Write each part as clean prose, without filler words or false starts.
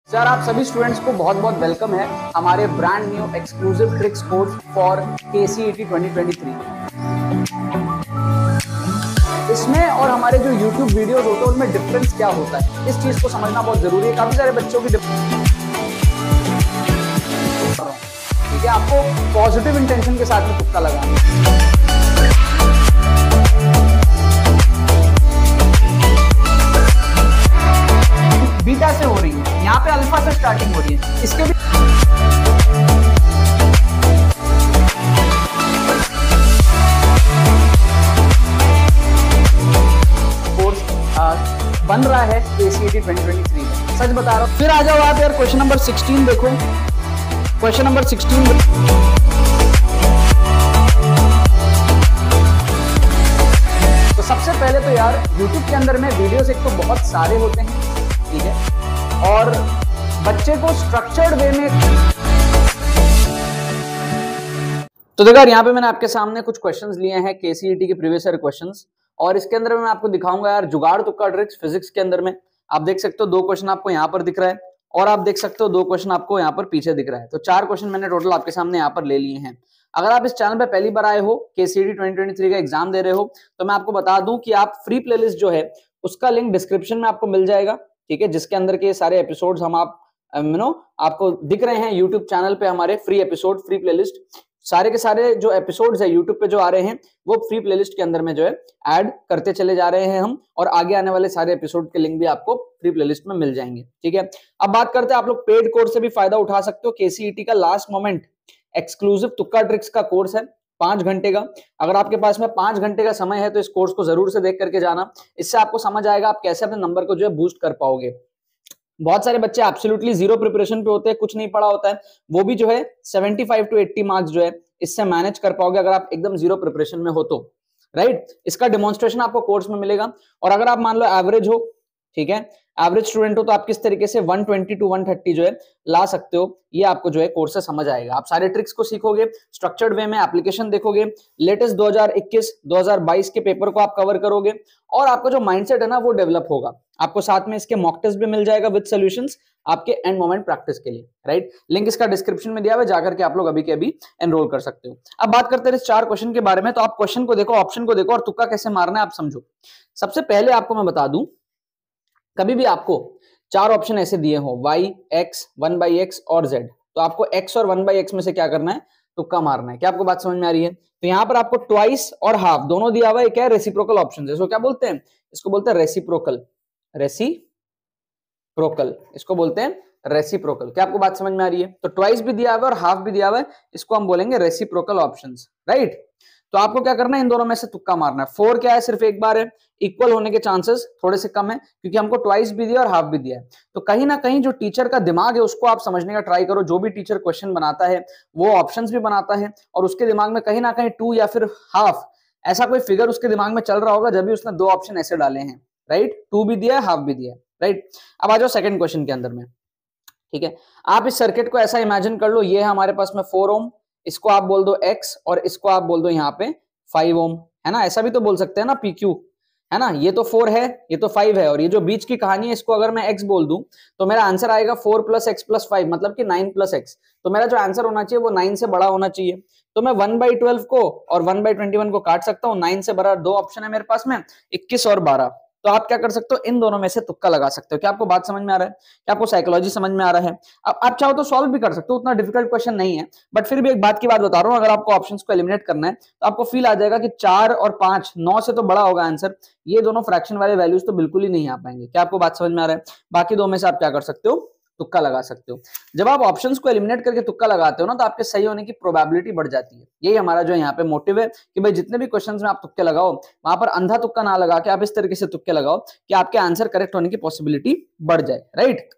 Sir आप सभी students को बहुत बहुत वेलकम है हमारे brand new exclusive tricks course for KCET 2023। इसमें और हमारे जो YouTube वीडियोस होते हैं उनमें डिफरेंस क्या होता है, इस चीज को समझना बहुत जरूरी है। काफी सारे बच्चों की ठीक है, आपको पॉजिटिव इंटेंशन के साथ में तुक्का लगाना है। बीटा से हो रही है, यहाँ पे अल्फा से स्टार्टिंग हो रही है। इसके भी कोर्स बन रहा है KCET 2023 में, सच बता रहा हूँ। फिर आ जाओ आप यार, क्वेश्चन नंबर 16 देखो। क्वेश्चन नंबर 16 तो सबसे पहले तो यार YouTube के अंदर में वीडियोस एक तो बहुत सारे होते हैं, ठीक है, और बच्चे को स्ट्रक्चर्ड वे में। तो देखो यार, यहाँ पे मैंने आपके सामने कुछ क्वेश्चंस लिए हैं KCET के प्रीवियस ईयर क्वेश्चंस, और इसके अंदर मैं आपको दिखाऊंगा यार जुगाड़ तुक्का ट्रिक्स फिजिक्स के अंदर में। आप देख सकते हो 2 क्वेश्चन आपको यहाँ पर दिख रहा है, और आप देख सकते हो 2 क्वेश्चन आपको यहाँ पर पीछे दिख रहा है। तो 4 क्वेश्चन मैंने टोटल आपके सामने यहाँ पर ले लिए हैं। अगर आप इस चैनल पे पहली बार आए हो, KCET 2023 का एग्जाम दे रहे हो, तो मैं आपको बता दूं कि आप फ्री प्लेलिस्ट जो है उसका लिंक डिस्क्रिप्शन में आपको मिल जाएगा, ठीक है, जिसके अंदर के सारे एपिसोड्स हम आपको दिख रहे हैं यूट्यूब चैनल पे। हमारे फ्री एपिसोड, फ्री प्लेलिस्ट, सारे के सारे जो एपिसोड्स है यूट्यूब पे जो आ रहे हैं वो फ्री प्लेलिस्ट के अंदर में जो है ऐड करते चले जा रहे हैं हम, और आगे आने वाले सारे एपिसोड के लिंक भी आपको फ्री प्लेलिस्ट में मिल जाएंगे, ठीक है। अब बात करते हैं, आप लोग पेड कोर्स से भी फायदा उठा सकते हो। KCET का लास्ट मोमेंट एक्सक्लूसिव तुक्का ट्रिक्स का कोर्स है 5 घंटे का। अगर आपके पास में 5 घंटे का समय है तो इस कोर्स को जरूर से देख करके जाना। इससे आपको समझ आएगा आप कैसे अपने नंबर को जो है बूस्ट कर पाओगे। बहुत सारे बच्चे एब्सोल्युटली जीरो प्रिपरेशन पे होते हैं, कुछ नहीं पढ़ा होता है, वो भी जो है 75 to 80 मार्क्स जो है इससे मैनेज कर पाओगे अगर आप एकदम जीरो प्रिपरेशन में हो तो, राइट। इसका डेमोन्स्ट्रेशन आपको कोर्स में मिलेगा। और अगर आप मान लो एवरेज हो, ठीक है, एवरेज स्टूडेंट हो, तो आप किस तरीके से 120 to 130 जो है ला सकते हो, ये आपको जो है कोर्स से समझ आएगा। आप सारे ट्रिक्स को सीखोगे, स्ट्रक्चर्ड वे में एप्लीकेशन देखोगे, लेटेस्ट 2021-2022 के पेपर को आप कवर करोगे, और आपका जो माइंडसेट है ना वो डेवलप होगा। आपको साथ में इसके मॉक टेस्ट भी मिल जाएगा विद सॉल्यूशंस आपके एंड मोमेंट प्रैक्टिस के लिए, राइट। लिंक इसका डिस्क्रिप्शन में दिया हुआ है, जाकर के आप लोग अभी के अभी एनरोल कर सकते हो। अब बात करते हैं इस 4 क्वेश्चन के बारे में। तो आप क्वेश्चन को देखो, ऑप्शन को देखो, और तुक्का कैसे मारना है आप समझो। सबसे पहले आपको मैं बता दूं, कभी भी आपको 4 ऑप्शन ऐसे दिए हो, y, x, 1/x और z, तो आपको x और 1/x में से क्या करना है, तुक्का मारना है। क्या आपको बात समझ में आ रही है? तो यहाँ पर आपको ट्वाइस और हाफ दोनों दिया हुआ है। क्या है? रेसिप्रोकल ऑप्शन है। इसको क्या बोलते हैं? इसको बोलते हैं रेसिप्रोकल। रेसिप्रोकल इसको बोलते हैं रेसिप्रोकल। क्या आपको बात समझ में आ रही है? तो ट्वाइस भी दिया हुआ है और हाफ भी दिया हुआ है, इसको हम बोलेंगे रेसिप्रोकल ऑप्शंस, राइट। तो आपको क्या करना है, इन दोनों में से तुक्का मारना है। 4 क्या है? सिर्फ एक बार है। इक्वल होने के चांसेस थोड़े से कम है, क्योंकि हमको ट्वाइस भी दिया और हाफ भी दिया है। तो कहीं ना कहीं जो टीचर का दिमाग है उसको आप समझने का ट्राई करो। जो भी टीचर क्वेश्चन बनाता है वो ऑप्शंस भी बनाता है, और उसके दिमाग में कहीं ना कहीं 2 या फिर हाफ ऐसा कोई फिगर उसके दिमाग में चल रहा होगा, जब भी उसने 2 ऑप्शन ऐसे डाले हैं, राइट। 2 भी दिया है, हाफ भी दिया है, राइट। अब आ जाओ सेकंड क्वेश्चन के अंदर में, ठीक है। आप इस सर्किट को ऐसा इमेजिन कर लो, ये है हमारे पास में 4 ओम, इसको आप बोल दो x, और इसको आप बोल दो यहाँ पे 5 ओम, है ना। ऐसा भी तो बोल सकते हैं ना, PQ, है ना। ये तो 4 है, ये तो 5 है, और ये जो बीच की कहानी है इसको अगर मैं x बोल दूं तो मेरा आंसर आएगा 4 + x + 5, मतलब कि 9 + x। तो मेरा जो आंसर होना चाहिए वो 9 से बड़ा होना चाहिए। तो मैं 1/12 को और 1/21 को काट सकता हूँ। 9 से बड़ा 2 ऑप्शन है मेरे पास में, 21 और 12। तो आप क्या कर सकते हो, इन दोनों में से तुक्का लगा सकते हो। क्या आपको बात समझ में आ रहा है? क्या आपको साइकोलॉजी समझ में आ रहा है? अब आप चाहो तो सॉल्व भी कर सकते हो, उतना डिफिकल्ट क्वेश्चन नहीं है, बट फिर भी एक बात की बात बता रहा हूं, अगर आपको ऑप्शंस को एलिमिनेट करना है तो आपको फील आ जाएगा कि 4 और 5 9 से तो बड़ा होगा आंसर। ये दोनों फ्रैक्शन वाले वैल्यूज तो बिल्कुल ही नहीं आ पाएंगे। क्या आपको बात समझ में आ रहा है? बाकी 2 में से आप क्या कर सकते हो, तुक्का लगा सकते हो। जब आप ऑप्शंस को एलिमिनेट करके तुक्का लगाते हो ना, तो आपके सही होने की प्रोबेबिलिटी बढ़ जाती है। यही हमारा जो यहाँ पे मोटिव है कि भाई जितने भी क्वेश्चंस में आप तुक्के लगाओ, वहां पर अंधा तुक्का ना लगा के आप इस तरीके से तुक्के लगाओ कि आपके आंसर करेक्ट होने की पॉसिबिलिटी बढ़ जाए, राइट।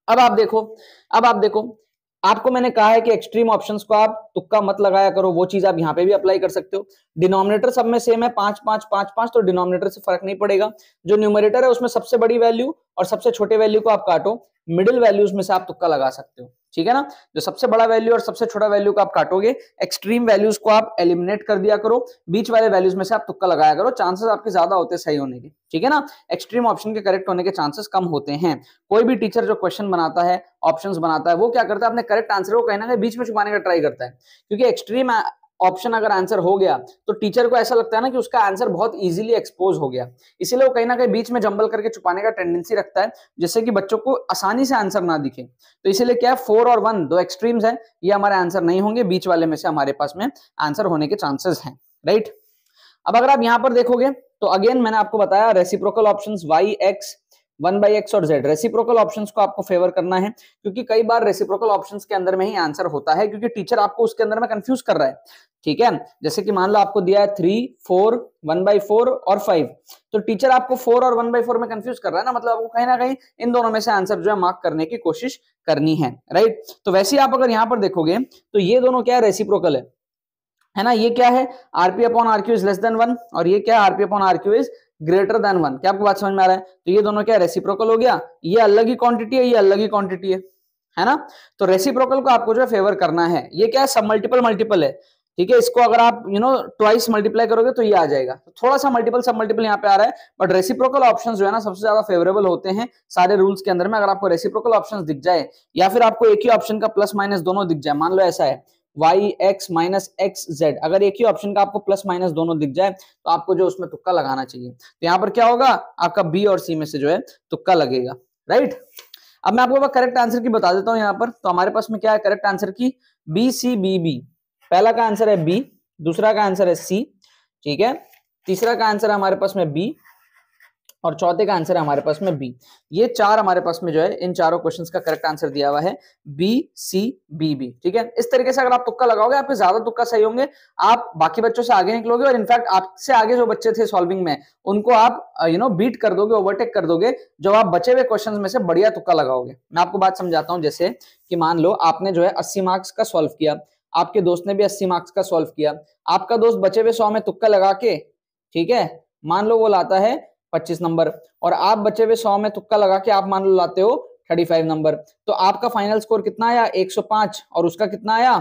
अब आप देखो, आपको मैंने कहा है कि एक्सट्रीम ऑप्शंस को आप तुक्का मत लगाया करो। वो चीज आप यहाँ पे भी अप्लाई कर सकते हो। डिनोमिनेटर सब में सेम है, 5 5 5 5, तो डिनोमिनेटर से फर्क नहीं पड़ेगा। जो न्यूमरेटर है उसमें सबसे बड़ी वैल्यू और सबसे छोटे वैल्यू को आप काटो, मिडिल वैल्यूज में से आप तुक्का लगा सकते हो, ठीक है ना। जो सबसे बड़ा वैल्यू और सबसे छोटा वैल्यू को आप काटोगे, एक्सट्रीम वैल्यूज को आप एलिमिनेट कर दिया करो, बीच वाले वैल्यूज में से आप तुक्का लगाया करो, चांसेस आपके ज्यादा होते हैं सही होने के, ठीक है ना। एक्सट्रीम ऑप्शन के करेक्ट होने के चांसेस कम होते हैं। कोई भी टीचर जो क्वेश्चन बनाता है, ऑप्शंस बनाता है, वो क्या करता है, अपने करेक्ट आंसर को कहीं ना कहीं बीच में छुपाने का ट्राई करता है, क्योंकि एक्सट्रीम ऑप्शन अगर आंसर हो गया तो टीचर को ऐसा लगता है ना कि उसका आंसर बहुत इजीली एक्सपोज हो गया, इसीलिए वो कहीं ना कहीं बीच में जंबल करके छुपाने का टेंडेंसी रखता है, जिससे कि बच्चों को आसानी से आंसर ना दिखे। तो इसीलिए क्या है, 4 और 1 दो एक्सट्रीम्स हैं, ये हमारे आंसर नहीं होंगे, बीच वाले में से हमारे पास में आंसर होने के चांसेस हैं, राइट। अब अगर आप यहां पर देखोगे तो अगेन मैंने आपको बताया reciprocal options y x 1/x और z, रेसिप्रोकल ऑप्शंस को आपको फेवर करना है, क्योंकि कई बार रेसिप्रोकल ऑप्शंस के अंदर में ही आंसर होता है, क्योंकि टीचर आपको उसके अंदर में कंफ्यूज कर रहा है, ठीक है। जैसे कि मान लो आपको दिया है 3, 4, 1/4 और 5, तो टीचर आपको 4 और 1/4 में कंफ्यूज कर रहा है ना, मतलब आपको कहीं ना कहीं इन दोनों में से आंसर जो है मार्क करने की कोशिश करनी है, राइट। तो वैसे ही आप अगर यहां पर देखोगे तो ये दोनों क्या है, रेसिप्रोकल है ना। ये क्या है, RP upon RQ is less than 1, और ये क्या है, RP upon RQ is greater than 1। क्या आपको बात समझ में आ रहा है? तो ये दोनों क्या रेसिप्रोकल हो गया, ये अलग ही क्वांटिटी है, ये अलग ही क्वांटिटी है ना। तो रेसिप्रोकल को आपको जो है फेवर करना है। ये क्या है, सब मल्टीपल मल्टीपल है, ठीक है। इसको अगर आप ट्वाइस मल्टीप्लाई करोगे तो ये आ जाएगा, तो थोड़ा सा मल्टीपल सब मल्टीपल यहाँ पे आ रहा है, बट रेसिप्रोकल ऑप्शंस जो है ना सबसे ज्यादा फेवरेबल होते हैं सारे रूल्स के अंदर में। अगर आपको रेसिप्रोकल ऑप्शंस दिख जाए या फिर आपको एक ही ऑप्शन का प्लस माइनस दोनों दिख जाए, मान लो ऐसा है y x minus x Z, अगर एक ही ऑप्शन का आपको प्लस माइनस दोनों दिख जाए तो आपको जो उसमें तुक्का लगाना चाहिए। तो यहाँ पर क्या होगा, आपका बी और सी में से जो है तुक्का लगेगा, राइट। अब मैं आपको करेक्ट आंसर की बता देता हूं यहाँ पर। तो हमारे पास में क्या है करेक्ट आंसर की, बी सी बी बी। पहला का आंसर है बी, दूसरा का आंसर है सी, ठीक है, तीसरा का आंसर है हमारे पास में बी, और चौथे का आंसर है हमारे पास में बी। ये चार हमारे पास में जो है इन चारों क्वेश्चंस का करेक्ट आंसर दिया हुआ है बी सी बी बी, ठीक है। इस तरीके से अगर आप तुक्का लगाओगे, आपके ज्यादा तुक्का सही होंगे, आप बाकी बच्चों से आगे निकलोगे, और इनफैक्ट आपसे आगे जो बच्चे थे सॉल्विंग में उनको आप बीट कर दोगे, ओवरटेक कर दोगे, जब आप बचे हुए क्वेश्चंस में से बढ़िया तुक्का लगाओगे। मैं आपको बात समझाता हूं, जैसे कि मान लो आपने जो है 80 मार्क्स का सॉल्व किया, आपके दोस्त ने भी 80 मार्क्स का सॉल्व किया, आपका दोस्त बचे हुए 100 में तुक्का लगा के, ठीक है, मान लो वो लाता है 25 नंबर, और आप बचे हुए 100 में तुक्का लगा के आप मान लो लाते हो 35 नंबर, तो आपका फाइनल स्कोर कितना आया 105, और उसका कितना आया,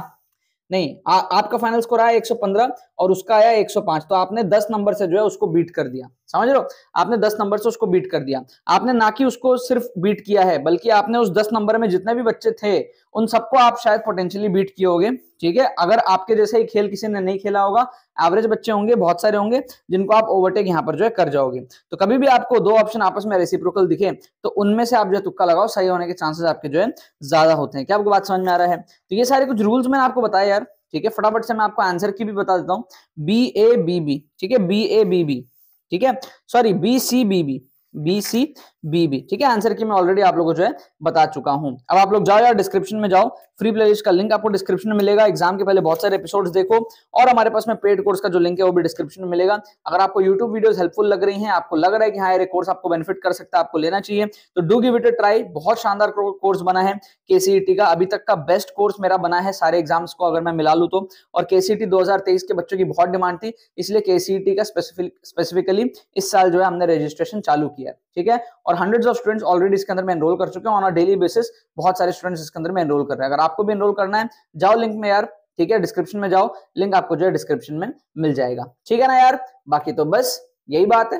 नहीं आपका फाइनल स्कोर आया 115 और उसका आया 105। तो आपने 10 नंबर से जो है उसको बीट कर दिया, समझ रहे हो, आपने 10 नंबर से उसको बीट कर दिया। आपने ना कि उसको सिर्फ बीट किया है, बल्कि आपने उस 10 नंबर में जितने भी बच्चे थे उन सबको आप शायद पोटेंशियली बीट किए होगे, ठीक है। अगर आपके जैसे ही खेल किसी ने नहीं खेला होगा, एवरेज बच्चे होंगे, बहुत सारे होंगे जिनको आप ओवरटेक यहाँ पर जो है कर जाओगे। तो कभी भी आपको दो ऑप्शन आपस में रेसिप्रोकल दिखे तो उनमें से आप जो है तुक्का लगाओ, सही होने के चांसेस आपके जो है ज्यादा होते हैं। क्या आपको बात समझ में आ रहा है? तो ये सारे कुछ रूल्स मैंने आपको बताया यार, ठीक है। फटाफट से मैं आपको आंसर की भी बता देता हूं, बी ए बी बी, ठीक है, बी ए बी बी, ठीक है, sorry B C B B, B C B B, ठीक है। आंसर की मैं ऑलरेडी आप लोगों को जो है बता चुका हूं। अब आप लोग जाओ यार डिस्क्रिप्शन में जाओ, फ्री प्लेलिस्ट का लिंक आपको डिस्क्रिप्शन में मिलेगा, एग्जाम के पहले बहुत सारे एपिसोड्स देखो, और हमारे पास में पेड कोर्स का जो लिंक है वो भी डिस्क्रिप्शन में मिलेगा। अगर आपको यूट्यूब वीडियोस हेल्पफुल लग रही हैं, आपको लग रहा है कि हाँ ये कोर्स आपको बेनिफिट कर सकता है, आपको लेना चाहिए, तो do give it a try. बहुत शानदार कोर्स बना है केसीईटी का, अभी तक का बेस्ट कोर्स मेरा बना है सारे एग्जाम्स को अगर मैं मिला लूं तो। और केसीईटी 2023 के बच्चों की बहुत डिमांड थी, इसलिए केसीईटी का स्पेसिफिकली इस साल जो है हमने रजिस्ट्रेशन चालू किया है, ठीक है। और हंड्रेड्स ऑफ स्टूडेंट्स ऑलरेडी इसके अंदर में एनरोल कर चुके हैं, ऑन अ डेली बेसिस बहुत सारे स्टूडेंट्स इसके अंदर में एनरोल कर रहे हैं। अगर आपको भी एनरोल करना है जाओ लिंक में यार, ठीक है, डिस्क्रिप्शन में जाओ, लिंक आपको जो है डिस्क्रिप्शन में मिल जाएगा, ठीक है ना यार। बाकी तो बस यही बात है।